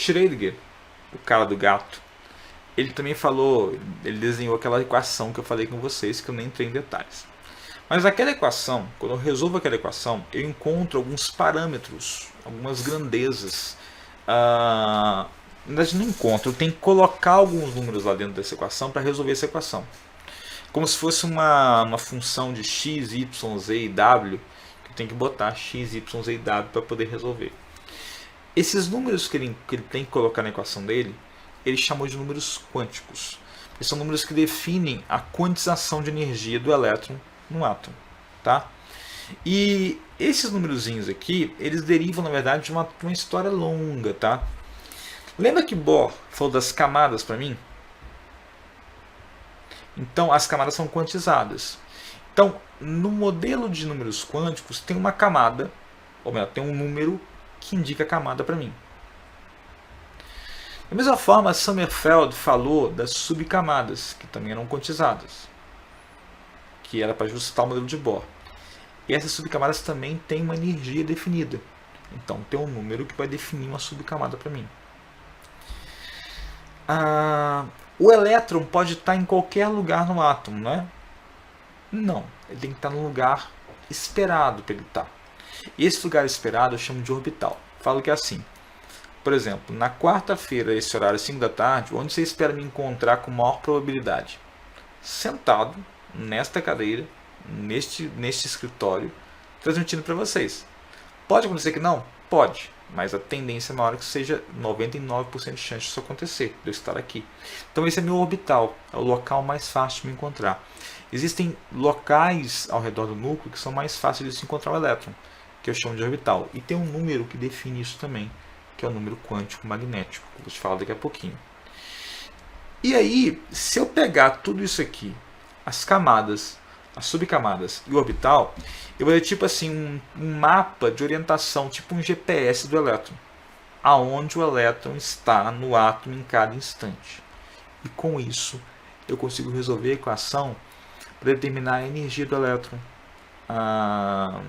Schrödinger, o cara do gato, ele também falou, ele desenhou aquela equação que eu falei com vocês, que eu nem entrei em detalhes. Mas aquela equação, quando eu resolvo aquela equação, eu encontro alguns parâmetros, algumas grandezas. Na verdade, não encontro, eu tenho que colocar alguns números lá dentro dessa equação para resolver essa equação. Como se fosse uma função de x, y, z e w, que eu tenho que botar x, y, z e w para poder resolver. Esses números que ele tem que colocar na equação dele, ele chamou de números quânticos. Eles são números que definem a quantização de energia do elétron no átomo. Tá? E esses numerozinhos aqui, eles derivam, na verdade, de uma história longa. Tá? Lembra que Bohr falou das camadas para mim? Então, as camadas são quantizadas. Então, no modelo de números quânticos, tem uma camada, ou melhor, tem um número que indica a camada para mim. Da mesma forma, Sommerfeld falou das subcamadas, que também eram quantizadas, que era para ajustar o modelo de Bohr. E essas subcamadas também têm uma energia definida. Então, tem um número que vai definir uma subcamada para mim. O elétron pode estar em qualquer lugar no átomo, não é? Não, ele tem que estar no lugar esperado para ele estar. E esse lugar esperado eu chamo de orbital. Falo que é assim. Por exemplo, na quarta-feira, esse horário 5 da tarde, onde você espera me encontrar com maior probabilidade? Sentado, nesta cadeira, neste escritório, transmitindo para vocês. Pode acontecer que não? Pode. Mas a tendência maior é que seja 99% de chance disso acontecer, de eu estar aqui. Então esse é meu orbital, é o local mais fácil de me encontrar. Existem locais ao redor do núcleo que são mais fáceis de se encontrar o elétron, que eu chamo de orbital. E tem um número que define isso também, que é o número quântico magnético, que eu vou te falar daqui a pouquinho. E aí, se eu pegar tudo isso aqui, as camadas, as subcamadas e o orbital, eu vou ter tipo assim um mapa de orientação, tipo um GPS do elétron, aonde o elétron está no átomo em cada instante. E com isso eu consigo resolver a equação para determinar a energia do elétron, a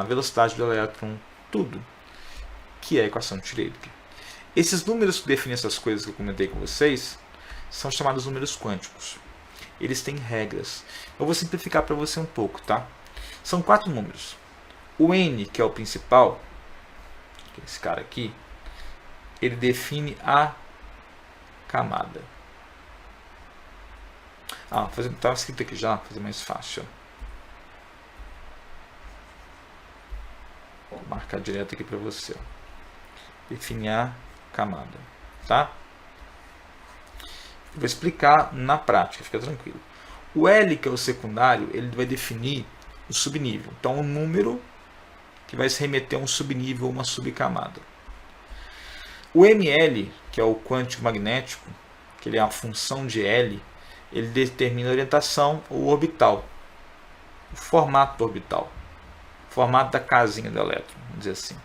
velocidade do elétron, tudo, que é a equação de Schrödinger. Esses números que definem essas coisas que eu comentei com vocês são chamados números quânticos. Eles têm regras. Eu vou simplificar para você um pouco, tá? São 4 números. O n, que é o principal, que é esse cara aqui, ele define a camada. Estava escrito aqui já, fazer mais fácil. Vou marcar direto aqui para você. Definir a camada, tá? Vou explicar na prática, fica tranquilo. O L, que é o secundário, ele vai definir o subnível. Então, um número que vai se remeter a um subnível ou uma subcamada. O ML, que é o quântico magnético, que ele é uma função de L, ele determina a orientação ou orbital, o formato do orbital, o formato da casinha do elétron, vamos dizer assim.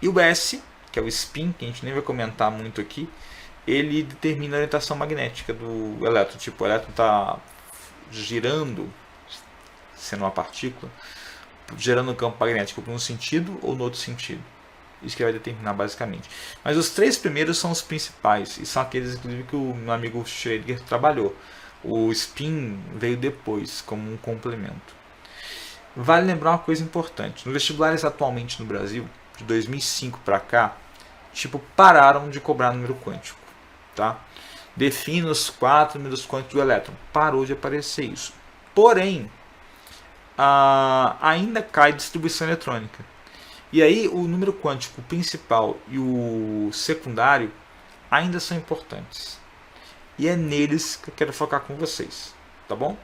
E o S, que é o spin, que a gente nem vai comentar muito aqui, ele determina a orientação magnética do elétron. Tipo, o elétron está girando, sendo uma partícula, gerando um campo magnético por um sentido ou no outro sentido. Isso que vai determinar basicamente. Mas os 3 primeiros são os principais, e são aqueles inclusive que o meu amigo Schrödinger trabalhou. O spin veio depois, como um complemento. Vale lembrar uma coisa importante. Nos vestibulares atualmente no Brasil, de 2005 para cá, pararam de cobrar número quântico. Tá? Defina os 4 números quânticos do elétron. Parou de aparecer isso. Porém, ainda cai distribuição eletrônica. E aí o número quântico principal e o secundário ainda são importantes. E é neles que eu quero focar com vocês. Tá bom?